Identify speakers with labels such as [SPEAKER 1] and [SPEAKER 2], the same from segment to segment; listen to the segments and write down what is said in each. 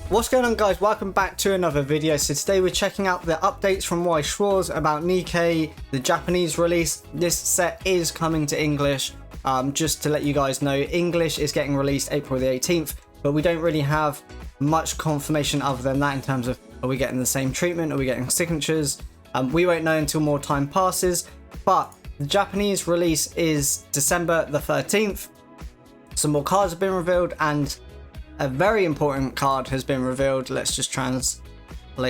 [SPEAKER 1] What's going on, guys? Welcome back to another video. So today we're checking out the updates from Weiss Schwarz about Nikke, the Japanese release. This set is coming to English. Just to let you guys know, English is getting released April the 18th, but we don't really have much confirmation other than that in terms of, are we getting the same treatment? Are we getting signatures? We won't know until more time passes, but the Japanese release is December the 13th. Some more cards have been revealed and a very important card has been revealed. Let's just translate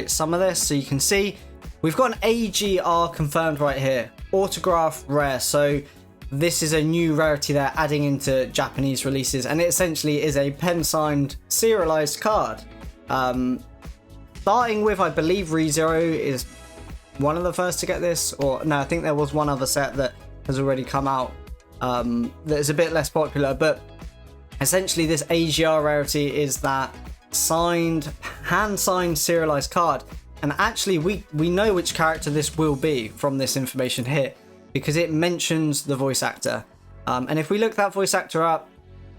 [SPEAKER 1] some of this so you can see. We've got an AGR confirmed right here. Autograph rare. So this is a new rarity they're adding into Japanese releases, and it essentially is a pen signed serialized card. Starting with, I believe, ReZero is one of the first to get this, or no, I think there was one other set that has already come out that is a bit less popular, but essentially this AGR rarity is that hand-signed serialized card. And actually we know which character this will be from this information here, because it mentions the voice actor. And if we look that voice actor up,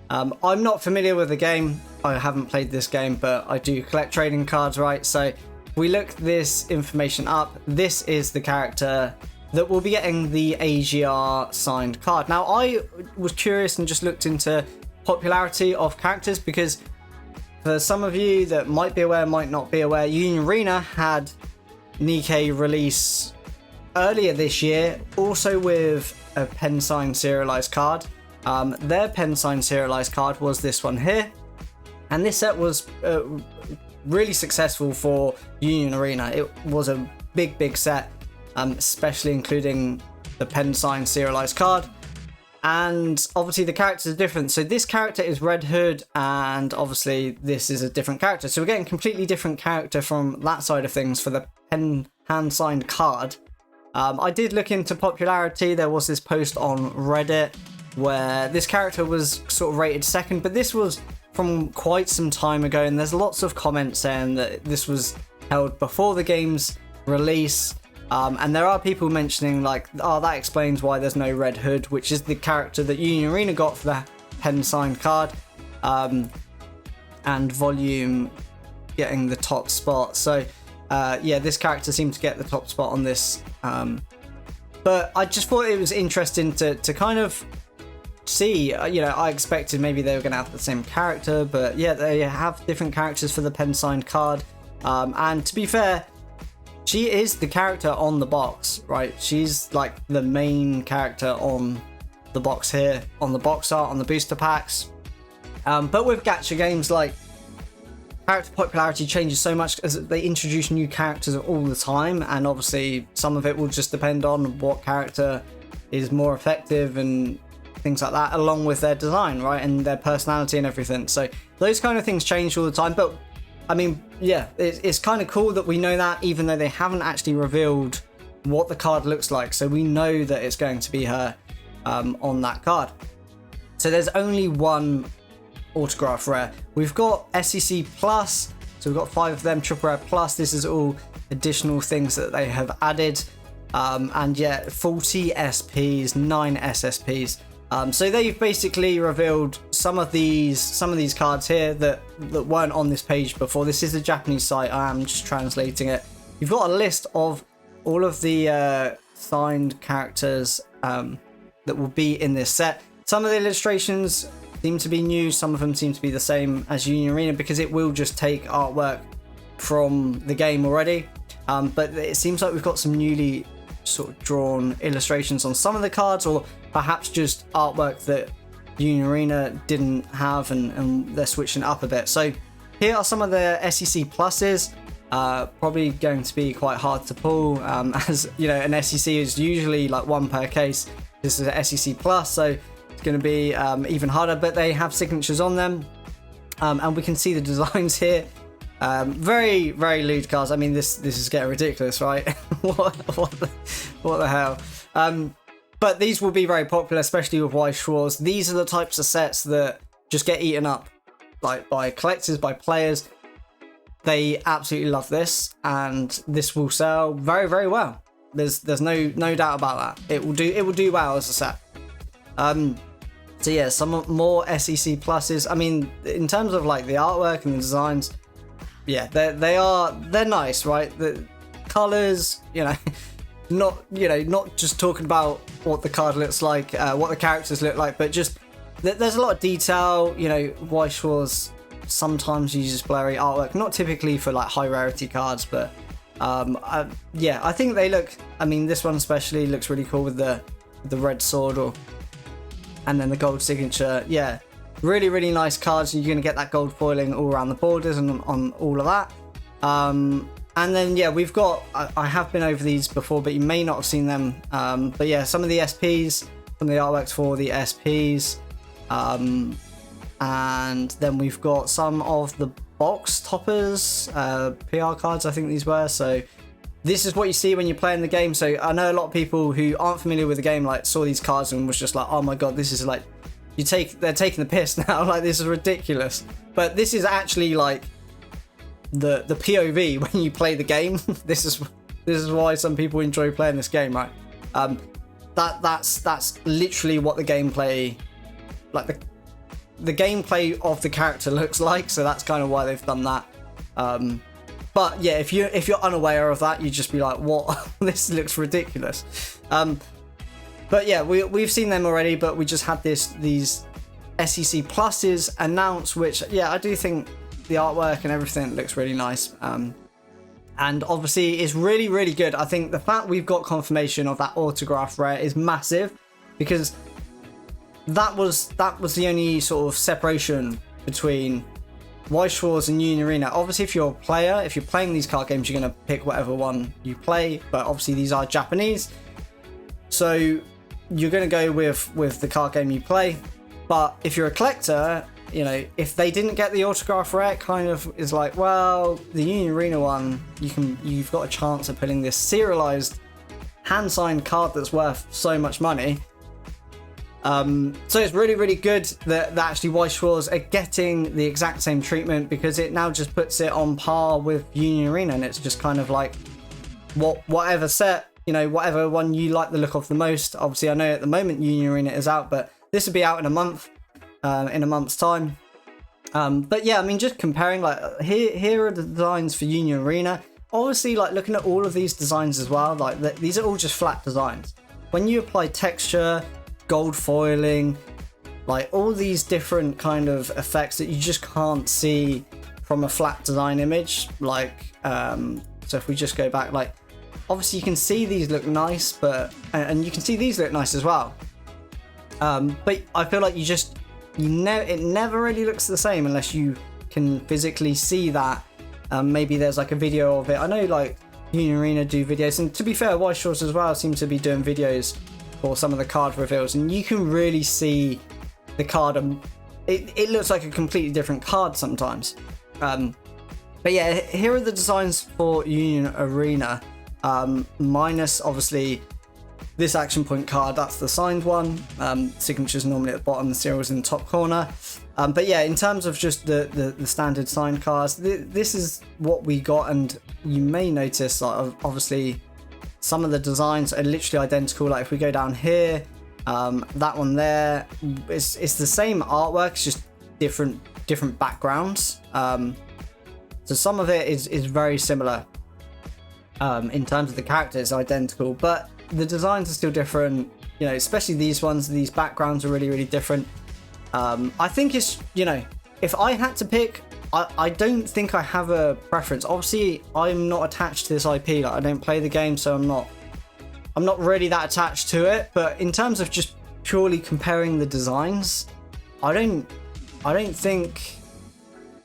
[SPEAKER 1] I'm not familiar with the game. I haven't played this game, but I do collect trading cards, right? So if we look this information up, this is the character that will be getting the AGR signed card. Now, I was curious and just looked into popularity of characters, because for some of you that might be aware, might not be aware, Union Arena had Nikke release earlier this year, also with a pen signed serialized card. Their pen signed serialized card was this one here, and this set was really successful for Union Arena. It was a big set, especially including the pen signed serialized card. And obviously the characters are different. So this character is Red Hood, and obviously this is a different character. So we're getting a completely different character from that side of things for the pen hand signed card. I did look into popularity. There was this post on Reddit where this character was sort of rated second, but this was from quite some time ago, and there's lots of comments saying that this was held before the game's release. And there are people mentioning like, oh, that explains why there's no Red Hood, which is the character that Union Arena got for the pen signed card, and Volume getting the top spot. So yeah, this character seemed to get the top spot on this, but I just thought it was interesting to kind of see, you know, I expected maybe they were going to have the same character, but yeah, they have different characters for the pen signed card. And to be fair, she is the character on the box, right? She's like the main character on the box here, on the box art, on the booster packs. But with gacha games, like, character popularity changes so much as they introduce new characters all the time, and obviously some of it will just depend on what character is more effective and things like that, along with their design, right, and their personality and everything. So those kind of things change all the time. But I mean, yeah, it's kind of cool that we know that, even though they haven't actually revealed what the card looks like. So we know that it's going to be her on that card. So there's only one autograph rare. We've got SEC Plus, so we've got 5 of them, Triple Rare Plus. This is all additional things that they have added. And yeah, 40 SPs, 9 SSPs. So they've basically revealed some of these cards here that weren't on this page before. This is the Japanese site. I am just translating it. You've got a list of all of the signed characters that will be in this set. Some of the illustrations seem to be new. Some of them seem to be the same as Union Arena, because it will just take artwork from the game already. But it seems like we've got some newly sort of drawn illustrations on some of the cards, or perhaps just artwork that Union Arena didn't have, and they're switching it up a bit. So here are some of the SEC pluses. Probably going to be quite hard to pull, as you know, an SEC is usually like 1 per case. This is an SEC plus, so it's going to be even harder, but they have signatures on them, and we can see the designs here. Very lewd cards. I mean, this is getting ridiculous, right? what the hell? But these will be very popular, especially with Weiss Schwarz. These are the types of sets that just get eaten up, like, by collectors, by players. They absolutely love this, and this will sell very well. There's no doubt about that. It will do well as a set. So yeah, some more SEC pluses. I mean, in terms of like the artwork and the designs, yeah, they're nice, right? The colors, not just talking about what the card looks like, what the characters look like, but just there's a lot of detail. Weiss Schwarz sometimes uses blurry artwork, not typically for like high rarity cards, but I think they look. I mean, this one especially looks really cool with the red sword and then the gold signature. Yeah, really, really nice cards. You're going to get that gold foiling all around the borders and on all of that. And then, yeah, we've got, I have been over these before, but you may not have seen them. But yeah, some of the SPs, some of the artworks for the SPs. And then we've got some of the box toppers, PR cards, I think these were. So this is what you see when you're playing the game. So I know a lot of people who aren't familiar with the game, like, saw these cards and was just like, oh my God, this is like, they're taking the piss now. Like, this is ridiculous. But this is actually like the POV when you play the game. This is why some people enjoy playing this game, right? That's literally what the gameplay, like the gameplay of the character looks like. So that's kind of why they've done that. But yeah, if you're unaware of that, you'd just be like, what? This looks ridiculous. But yeah, we've seen them already, but we just had these SEC pluses announced, which, yeah, I do think the artwork and everything looks really nice. And obviously it's really, really good. I think the fact we've got confirmation of that autograph rare is massive, because that was the only sort of separation between Weiss Schwarz and Union Arena. Obviously, if you're a player, if you're playing these card games, you're going to pick whatever one you play, but obviously these are Japanese, so you're going to go with the card game you play. But if you're a collector, if they didn't get the autograph rare, it kind of is like, well, the Union Arena one, you've got a chance of putting this serialized hand-signed card that's worth so much money. So it's really, really good that actually Weiss Schwarz are getting the exact same treatment, because it now just puts it on par with Union Arena, and it's just kind of like whatever set, whatever one you like the look of the most. Obviously, I know at the moment Union Arena is out, but this will be out in a month, in a month's time. But yeah, I mean, just comparing, like, here are the designs for Union Arena. Obviously, like, looking at all of these designs as well, like these are all just flat designs. When you apply texture, gold foiling, like all these different kind of effects that you just can't see from a flat design image, like so if we just go back, like, obviously you can see these look nice, but and you can see these look nice as well, but I feel like it never really looks the same unless you can physically see that. Maybe there's like a video of it. I know like Union Arena do videos, and to be fair, Weiss Schwarz as well seem to be doing videos for some of the card reveals, and you can really see the card, and it looks like a completely different card sometimes. But yeah, here are the designs for Union Arena, minus obviously this action point card. That's the signed one. Signatures normally at the bottom, the serials in the top corner. But yeah, in terms of just the standard signed cards, this is what we got, and you may notice, like, obviously some of the designs are literally identical. Like if we go down here, that one there, it's the same artwork, it's just different backgrounds. So some of it is very similar. In terms of the characters, identical, but the designs are still different. Especially these ones, these backgrounds are really, really different. I think it's, if I had to pick, I don't think I have a preference. Obviously, I'm not attached to this IP. Like, I don't play the game, so I'm not really that attached to it. But in terms of just purely comparing the designs, I think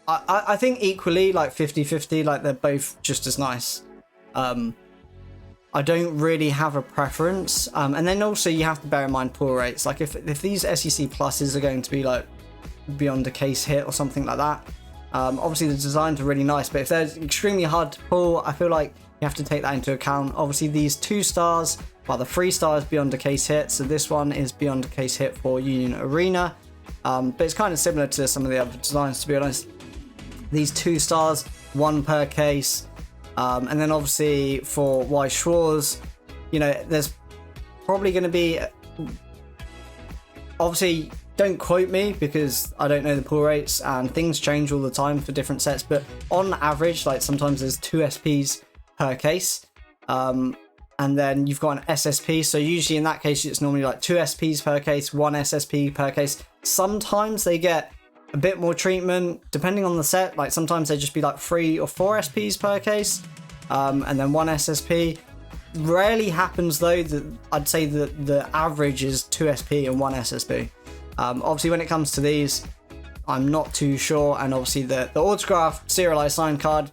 [SPEAKER 1] I think equally, like 50-50, like they're both just as nice. I don't really have a preference. And then also you have to bear in mind pull rates. Like if these SEC pluses are going to be like beyond a case hit or something like that, obviously the designs are really nice, but if they're extremely hard to pull, I feel like you have to take that into account. Obviously these 2 stars, well, the 3 stars beyond a case hit, so this one is beyond a case hit for Union Arena, but it's kind of similar to some of the other designs, to be honest. These 2 stars, 1 per case, and then obviously for Weiss Schwarz, there's probably going to be, obviously don't quote me because I don't know the pull rates and things change all the time for different sets, but on average, like sometimes there's 2 SPs per case. And then you've got an SSP, so usually in that case it's normally like 2 SPs per case, 1 SSP per case. Sometimes they get a bit more treatment depending on the set, like sometimes they just be like 3 or 4 SPs per case, and then 1 SSP. Rarely happens though. I'd say that the average is 2 SP and 1 SSP. Obviously when it comes to these, I'm not too sure, and obviously the autograph serialized signed card,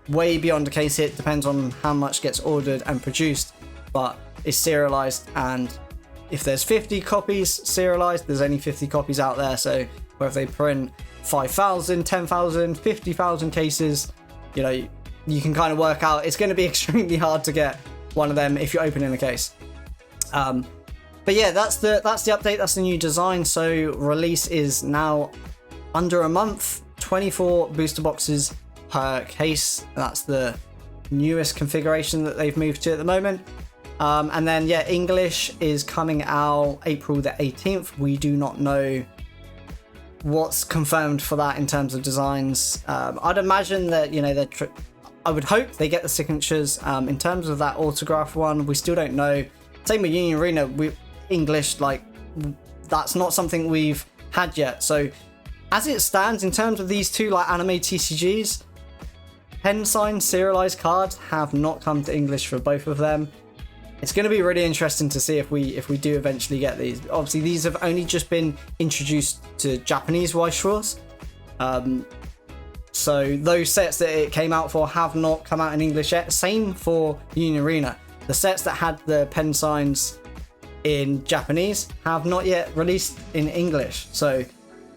[SPEAKER 1] way beyond a case hit, depends on how much gets ordered and produced, but it's serialized, and if there's 50 copies serialized, there's only 50 copies out there. So whether they print 5,000, 10,000, 50,000 cases, you know, you can kind of work out it's going to be extremely hard to get one of them if you're opening a case. But yeah, that's the update. That's the new design. So release is now under a month, 24 booster boxes per case. That's the newest configuration that they've moved to at the moment. And then yeah, English is coming out April the 18th. We do not know what's confirmed for that in terms of designs. I'd imagine that, you know, I would hope they get the signatures. In terms of that autograph one, we still don't know. Same with Union Arena, English, like that's not something we've had yet. So as it stands, in terms of these two like anime TCGs, pen signed serialized cards have not come to English for both of them. It's going to be really interesting to see if we do eventually get these. Obviously, these have only just been introduced to Japanese Weiss Schwarz. So those sets that it came out for have not come out in English yet. Same for Union Arena. The sets that had the pen signs in Japanese have not yet released in English. So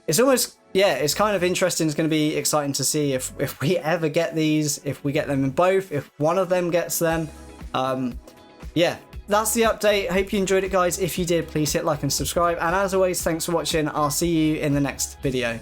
[SPEAKER 1] it's almost, yeah, it's kind of interesting. It's going to be exciting to see if we ever get these, if we get them in both, if one of them gets them. Yeah, that's the update. Hope you enjoyed it, guys. If you did, please hit like and subscribe. And as always, thanks for watching. I'll see you in the next video.